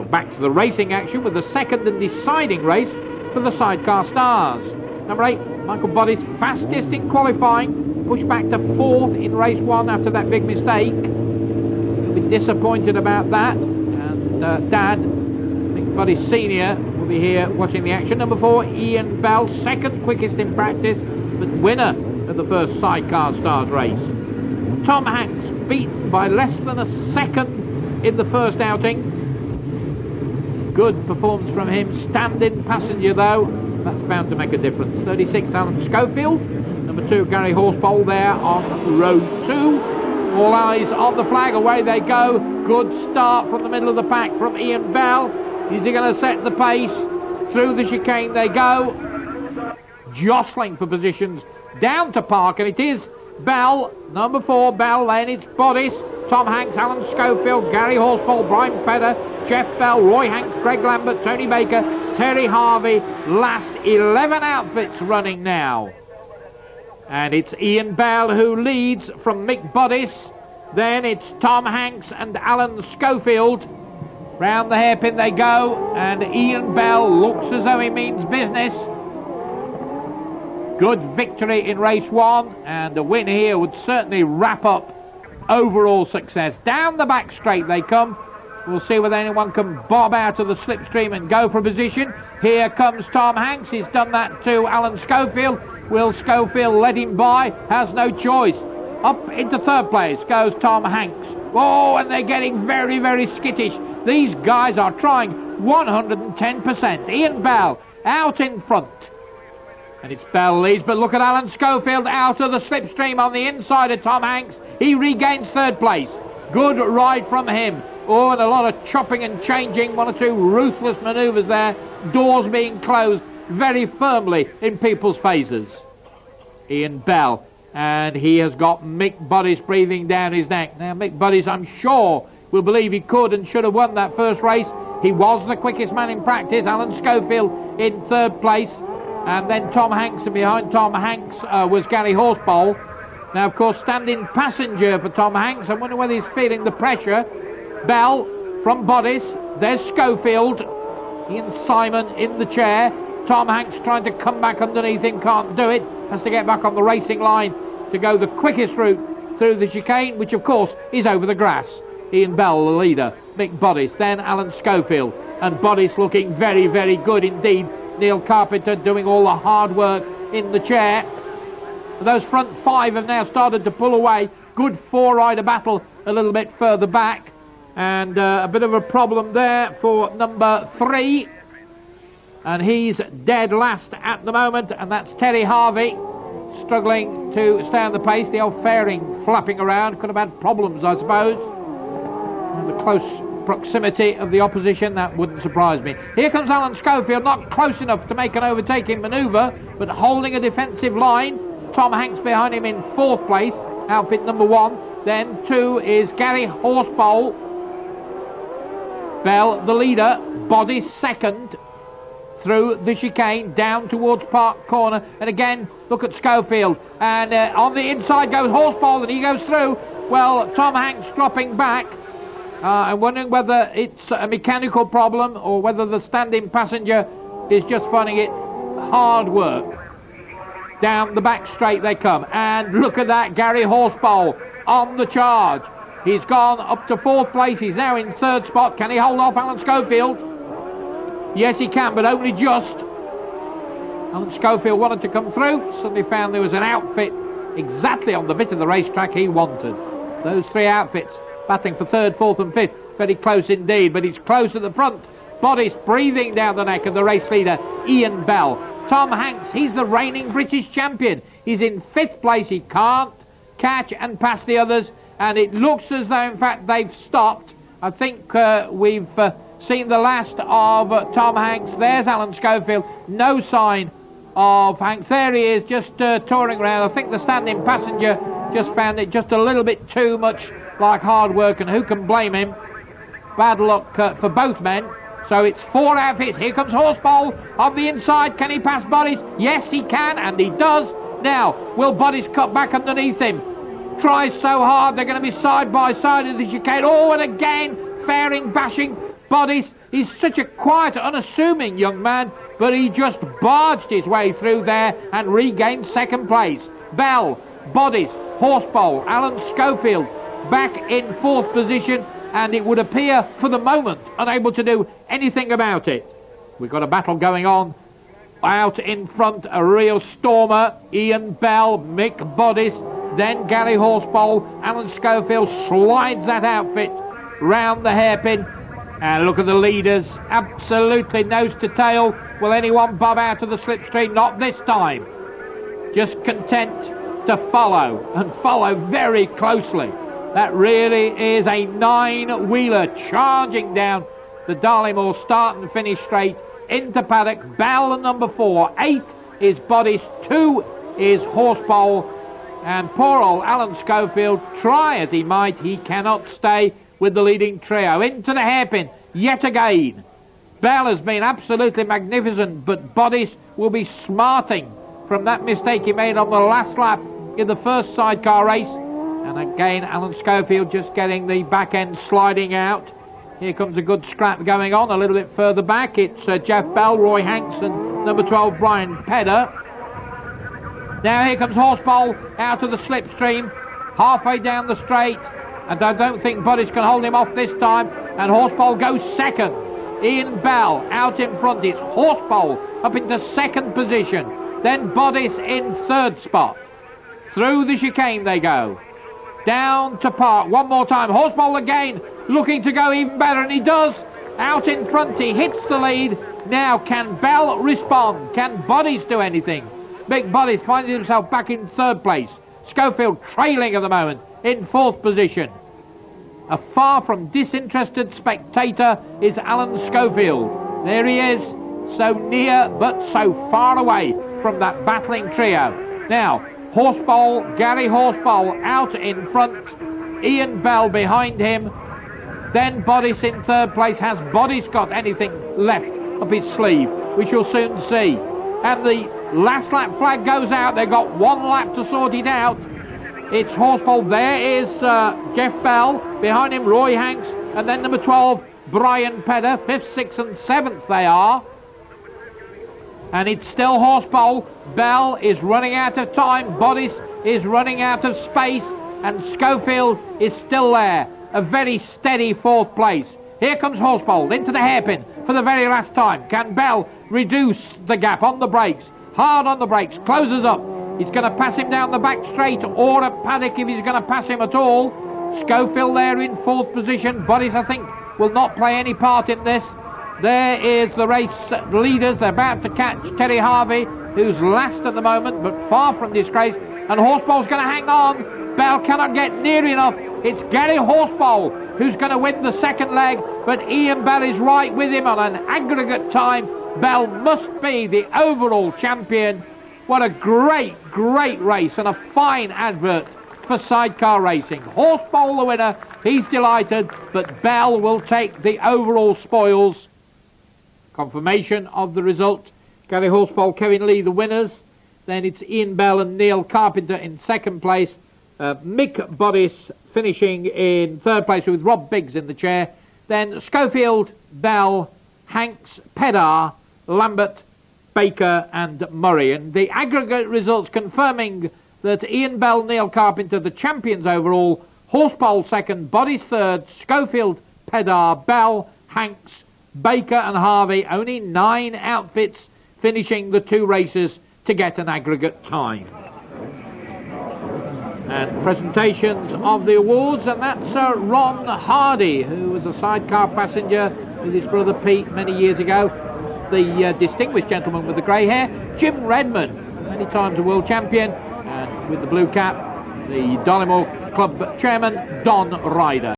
back to the racing action with the second and deciding race for the Sidecar Stars. Number 8, Michael Bodice, fastest in qualifying, pushed back to 4th in race 1 after that big mistake. He'll be disappointed about that, and Dad, Mick Bodice Senior, will be here watching the action. Number 4, Ian Bell, second quickest in practice, but winner of the first Sidecar Stars race. Tom Hanks, beaten by less than a second in the first outing. Good performance from him. Stand-in passenger though, that's bound to make a difference. 36, Alan Schofield. Number 2, Gary Horsepole there on row 2. All eyes on the flag, away they go. Good start from the middle of the pack from Ian Bell. Is he going to set the pace? Through the chicane they go, jostling for positions down to park, and it is Bell, number 4, Bell, then it's Bodice, Tom Hanks, Alan Schofield, Gary Horsepole, Brian Pedder, Jeff Bell, Roy Hanks, Greg Lambert, Tony Baker, Terry Harvey. Last 11 outfits running now. And it's Ian Bell who leads from Mick Bodice. Then it's Tom Hanks and Alan Schofield. Round the hairpin they go, and Ian Bell looks as though he means business. Good victory in race 1, and a win here would certainly wrap up overall success. Down the back straight they come. We'll see whether anyone can bob out of the slipstream and go for a position. Here comes Tom Hanks. He's done that to Alan Schofield. Will Schofield let him by? Has no choice. Up into 3rd place goes Tom Hanks. Oh, and they're getting very, very skittish. These guys are trying 110%. Ian Bell out in front. And it's Bell leads, but look at Alan Schofield out of the slipstream on the inside of Tom Hanks. He regains 3rd place. Good ride from him. Oh, and a lot of chopping and changing. 1 or 2 ruthless manoeuvres there. Doors being closed very firmly in people's faces. Ian Bell. And he has got Mick Bodice breathing down his neck. Now, Mick Bodice, I'm sure, will believe he could and should have won that first race. He was the quickest man in practice. Alan Schofield in 3rd place. And then Tom Hanks, and behind Tom Hanks was Gary Horsepole. Now, of course, stand-in passenger for Tom Hanks. I wonder whether he's feeling the pressure. Bell from Bodice. There's Schofield. Ian Simon in the chair. Tom Hanks trying to come back underneath him, can't do it. Has to get back on the racing line to go the quickest route through the chicane, which, of course, is over the grass. Ian Bell, the leader. Mick Bodice, then Alan Schofield. And Bodice looking very, very good indeed. Neil Carpenter doing all the hard work in the chair. Those front 5 have now started to pull away. Good 4-rider battle a little bit further back. And a bit of a problem there for number 3. And he's dead last at the moment, and that's Terry Harvey, struggling to stay on the pace. The old fairing flapping around. Could have had problems, I suppose. And the close proximity of the opposition, that wouldn't surprise me. Here comes Alan Schofield, not close enough to make an overtaking manoeuvre, but holding a defensive line. Tom Hanks behind him in 4th place, outfit number 1. Then 2 is Gary Horsepole. Bell, the leader. Bodice 2nd. Through the chicane, down towards Park Corner. And again, look at Schofield. And on the inside goes Horsepole, and he goes through. Well, Tom Hanks dropping back. I'm wondering whether it's a mechanical problem or whether the stand-in passenger is just finding it hard work. Down the back straight they come. And look at that, Gary Horsepole on the charge. He's gone up to 4th place. He's now in 3rd spot. Can he hold off Alan Schofield? Yes, he can, but only just. Alan Schofield wanted to come through. Suddenly found there was an outfit exactly on the bit of the racetrack he wanted. Those 3 outfits battling for 3rd, 4th and 5th. Very close indeed, but he's close at the front. Bodice breathing down the neck of the race leader, Ian Bell. Tom Hanks, he's the reigning British champion. He's in 5th place. He can't catch and pass the others, and it looks as though, in fact, they've stopped. I think we've seen the last of Tom Hanks. There's Alan Schofield. No sign of Hanks. There he is, just touring around. I think the stand-in passenger just found it just a little bit too much like hard work, and who can blame him? Bad luck for both men. So it's 4 outfits. Here comes Horsepole on the inside. Can he pass Bodice? Yes, he can, and he does. Now, will Bodice cut back underneath him? Tries so hard. They're going to be side by side of the chicane. Oh, and again, fairing, bashing Bodice. He's such a quiet, unassuming young man, but he just barged his way through there and regained second place. Bell, Bodies, Horsebowl, Alan Schofield back in fourth position, and it would appear for the moment unable to do anything about it. We've got a battle going on out in front, a real stormer. Ian Bell, Mick Bodies, then Gary Horsebowl. Alan Schofield slides that outfit round the hairpin, and look at the leaders, absolutely nose to tail. Will anyone bob out of the slipstream? Not this time. Just content to follow, and follow very closely. That really is a nine-wheeler charging down the Darley Moor start and finish straight into paddock. Bell number 4, 8 is Bodies, 2 is Horsebowl, and poor old Alan Schofield, try as he might, he cannot stay with the leading trio. Into the hairpin yet again. Bell has been absolutely magnificent, but Bodies will be smarting from that mistake he made on the last lap in the first sidecar race. And again, Alan Schofield just getting the back end sliding out. Here comes a good scrap going on a little bit further back. It's Jeff Bell, Roy Hanks and number 12 Brian Pedder. Now here comes Horsebowl out of the slipstream, halfway down the straight, and I don't think Bodies can hold him off this time, and Horsebowl goes second. Ian Bell out in front. It's Horsebowl up into second position, then Bodies in third spot. Through the chicane they go, down to park one more time. Horsebowl again looking to go even better, and he does. Out in front, he hits the lead. Now can Bell respond? Can Bodies do anything? Big Bodies finds himself back in third place. Schofield trailing at the moment in fourth position. A far from disinterested spectator is Alan Schofield. There he is, so near but so far away from that battling trio. Now Horsebowl, Gary Horsebowl out in front, Ian Bell behind him, then Bodies in third place. Has Bodies got anything left up his sleeve? We shall soon see. And the last lap flag goes out. They've got one lap to sort it out. It's Horsebowl. There is Jeff Bell, behind him Roy Hanks, and then number 12 Brian Pedder. 5th, 6th and 7th they are. And it's still Horsebowl. Bell is running out of time, Bodies is running out of space, and Schofield is still there. A very steady fourth place. Here comes Horsebowl into the hairpin for the very last time. Can Bell reduce the gap on the brakes? Hard on the brakes, closes up. He's going to pass him down the back straight, or at paddock if he's going to pass him at all. Schofield there in fourth position. Bodies, I think, will not play any part in this. There is the race leaders. They're about to catch Terry Harvey, who's last at the moment, but far from disgrace. And Horsebowl's going to hang on. Bell cannot get near enough. It's Gary Horsebowl who's going to win the second leg, but Ian Bell is right with him on an aggregate time. Bell must be the overall champion. What a great, great race and a fine advert for Sidecar Racing. Horsebowl the winner. He's delighted, but Bell will take the overall spoils. Confirmation of the result. Gary Horsebowl, Kevin Lee the winners. Then it's Ian Bell and Neil Carpenter in second place. Mick Bodies finishing in third place with Rob Biggs in the chair. Then Schofield, Bell, Hanks, Pedar, Lambert, Baker and Murray. And the aggregate results confirming that Ian Bell, Neil Carpenter, the champions overall. Horsebowl second, Bodies third, Schofield, Pedar, Bell, Hanks, Baker and Harvey. Only 9 outfits finishing the 2 races to get an aggregate time. And presentations of the awards, and that's Ron Hardy, who was a sidecar passenger with his brother Pete many years ago. The distinguished gentleman with the grey hair, Jim Redman, many times a world champion, and with the blue cap, the Darley Moor Club chairman, Don Ryder.